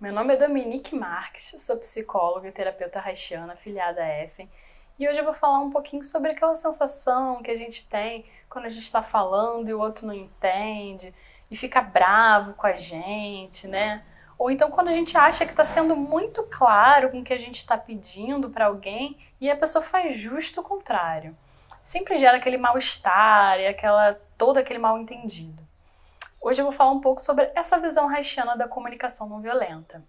Meu nome é Dominique Marques, sou psicóloga e terapeuta haitiana afiliada à EFEM, e hoje eu vou falar um pouquinho sobre aquela sensação que a gente tem quando a gente está falando e o outro não entende e fica bravo com a gente, né? Ou então quando a gente acha que está sendo muito claro com o que a gente está pedindo para alguém e a pessoa faz justo o contrário. Sempre gera aquele mal-estar e todo aquele mal-entendido. Hoje eu vou falar um pouco sobre essa visão haitiana da comunicação não violenta.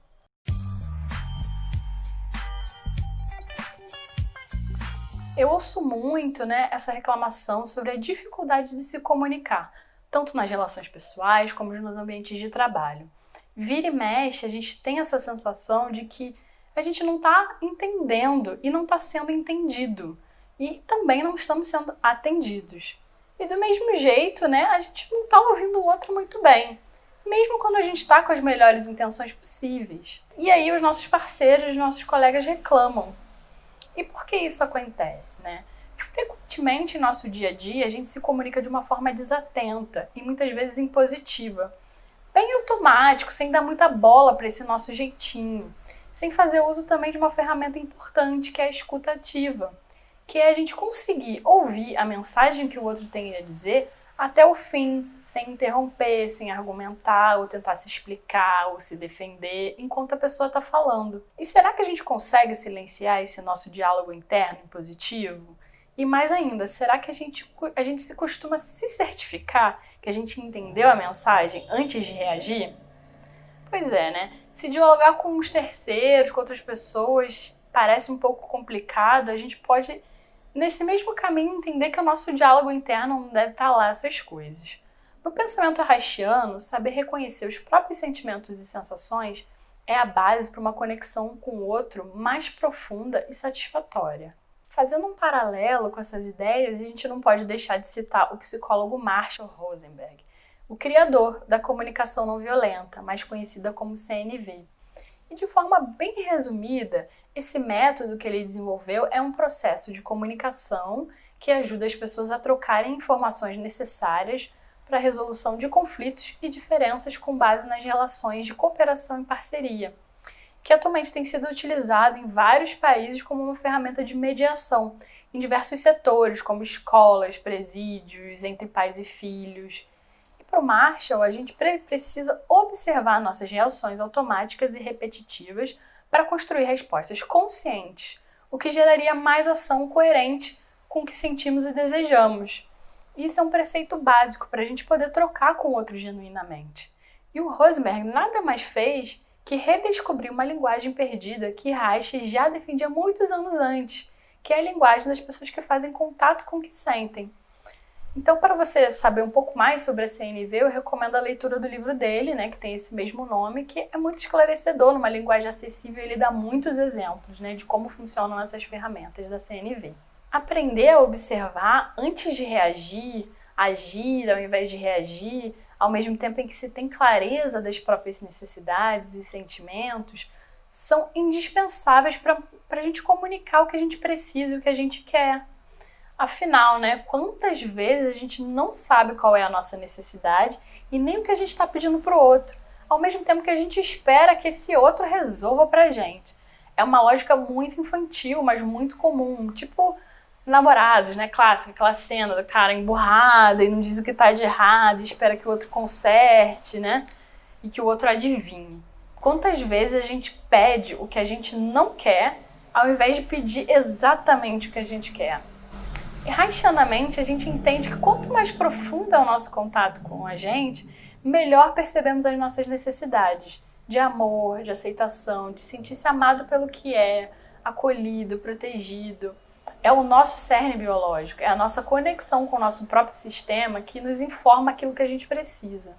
Eu ouço muito, essa reclamação sobre a dificuldade de se comunicar, tanto nas relações pessoais como nos ambientes de trabalho. Vira e mexe, a gente tem essa sensação de que a gente não está entendendo e não está sendo entendido. E também não estamos sendo atendidos. E do mesmo jeito, a gente não está ouvindo o outro muito bem, mesmo quando a gente está com as melhores intenções possíveis. E aí os nossos parceiros, os nossos colegas reclamam. E por que isso acontece, Frequentemente em nosso dia a dia a gente se comunica de uma forma desatenta e muitas vezes impositiva, bem automático, sem dar muita bola para esse nosso jeitinho, sem fazer uso também de uma ferramenta importante que é a escuta ativa, que é a gente conseguir ouvir a mensagem que o outro tem a dizer até o fim, sem interromper, sem argumentar, ou tentar se explicar, ou se defender, enquanto a pessoa está falando. E será que a gente consegue silenciar esse nosso diálogo interno impositivo? E mais ainda, será que a gente se costuma se certificar que a gente entendeu a mensagem antes de reagir? Pois é, Se dialogar com os terceiros, com outras pessoas, parece um pouco complicado, a gente pode, nesse mesmo caminho, entender que o nosso diálogo interno não deve estar lá essas coisas. No pensamento haitiano, saber reconhecer os próprios sentimentos e sensações é a base para uma conexão com o outro mais profunda e satisfatória. Fazendo um paralelo com essas ideias, a gente não pode deixar de citar o psicólogo Marshall Rosenberg, o criador da comunicação não violenta, mais conhecida como CNV. E de forma bem resumida, esse método que ele desenvolveu é um processo de comunicação que ajuda as pessoas a trocarem informações necessárias para a resolução de conflitos e diferenças com base nas relações de cooperação e parceria, que atualmente tem sido utilizado em vários países como uma ferramenta de mediação em diversos setores, como escolas, presídios, entre pais e filhos. Para o Marshall, a gente precisa observar nossas reações automáticas e repetitivas para construir respostas conscientes, o que geraria mais ação coerente com o que sentimos e desejamos. Isso é um preceito básico para a gente poder trocar com o outro genuinamente. E o Rosenberg nada mais fez que redescobrir uma linguagem perdida que Reich já defendia muitos anos antes, que é a linguagem das pessoas que fazem contato com o que sentem. Então, para você saber um pouco mais sobre a CNV, eu recomendo a leitura do livro dele, que tem esse mesmo nome, que é muito esclarecedor, numa linguagem acessível, ele dá muitos exemplos, de como funcionam essas ferramentas da CNV. Aprender a observar antes de reagir, agir ao invés de reagir, ao mesmo tempo em que se tem clareza das próprias necessidades e sentimentos, são indispensáveis para a gente comunicar o que a gente precisa e o que a gente quer. Afinal, quantas vezes a gente não sabe qual é a nossa necessidade e nem o que a gente está pedindo para o outro, ao mesmo tempo que a gente espera que esse outro resolva para a gente. É uma lógica muito infantil, mas muito comum, tipo namorados, clássica, aquela cena do cara emburrado e não diz o que está de errado e espera que o outro conserte, e que o outro adivinhe. Quantas vezes a gente pede o que a gente não quer ao invés de pedir exatamente o que a gente quer? E haitianamente a gente entende que quanto mais profundo é o nosso contato com a gente, melhor percebemos as nossas necessidades de amor, de aceitação, de sentir-se amado pelo que é, acolhido, protegido. É o nosso cerne biológico, é a nossa conexão com o nosso próprio sistema que nos informa aquilo que a gente precisa.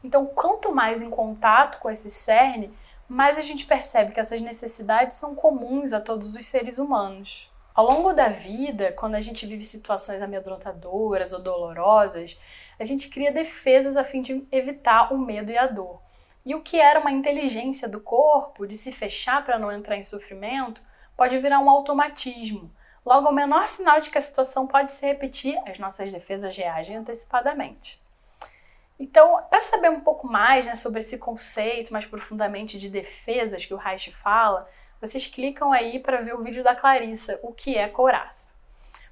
Então, quanto mais em contato com esse cerne, mais a gente percebe que essas necessidades são comuns a todos os seres humanos. Ao longo da vida, quando a gente vive situações amedrontadoras ou dolorosas, a gente cria defesas a fim de evitar o medo e a dor. E o que era uma inteligência do corpo de se fechar para não entrar em sofrimento, pode virar um automatismo. Logo, ao menor sinal de que a situação pode se repetir, as nossas defesas reagem antecipadamente. Então, para saber um pouco mais, né, sobre esse conceito mais profundamente de defesas que o Reich fala, vocês clicam aí para ver o vídeo da Clarissa, o que é couraça.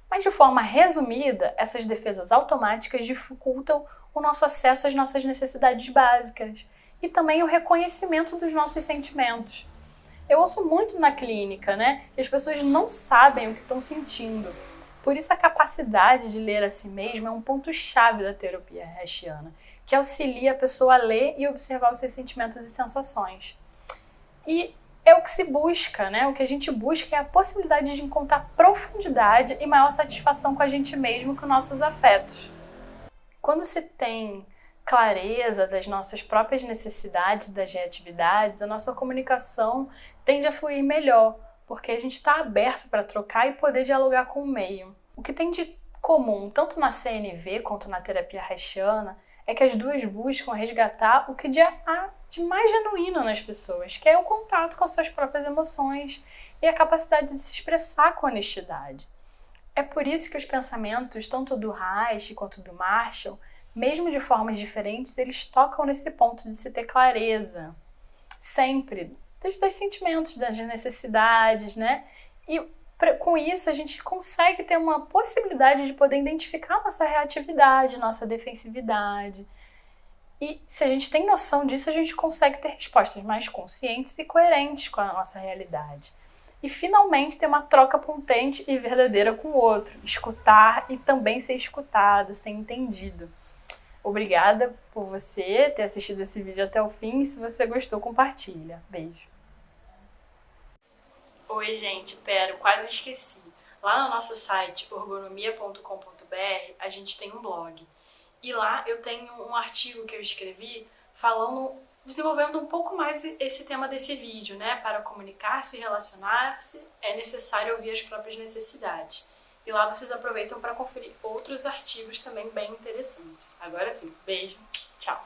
Mas de forma resumida, essas defesas automáticas dificultam o nosso acesso às nossas necessidades básicas e também o reconhecimento dos nossos sentimentos. Eu ouço muito na clínica, né, que as pessoas não sabem o que estão sentindo. Por isso a capacidade de ler a si mesma é um ponto-chave da terapia reichiana, que auxilia a pessoa a ler e observar os seus sentimentos e sensações. E é o que se busca, né? O que a gente busca é a possibilidade de encontrar profundidade e maior satisfação com a gente mesmo e com nossos afetos. Quando se tem clareza das nossas próprias necessidades, das reatividades, a nossa comunicação tende a fluir melhor, porque a gente está aberto para trocar e poder dialogar com o meio. O que tem de comum, tanto na CNV quanto na terapia reichiana, é que as duas buscam resgatar o que há de mais genuíno nas pessoas, que é o contato com suas próprias emoções e a capacidade de se expressar com honestidade. É por isso que os pensamentos, tanto do Reich quanto do Marshall, mesmo de formas diferentes, eles tocam nesse ponto de se ter clareza, sempre, dos sentimentos, das necessidades, né? E com isso a gente consegue ter uma possibilidade de poder identificar nossa reatividade, nossa defensividade. E se a gente tem noção disso, a gente consegue ter respostas mais conscientes e coerentes com a nossa realidade. E finalmente ter uma troca potente e verdadeira com o outro, escutar e também ser escutado, ser entendido. Obrigada por você ter assistido esse vídeo até o fim. Se você gostou, compartilha. Beijo. Oi, gente. Pera, eu quase esqueci. Lá no nosso site, orgonomia.com.br, a gente tem um blog. E lá eu tenho um artigo que eu escrevi desenvolvendo um pouco mais esse tema desse vídeo, né? Para comunicar-se e relacionar-se, é necessário ouvir as próprias necessidades. E lá vocês aproveitam para conferir outros artigos também bem interessantes. Agora sim, beijo, tchau!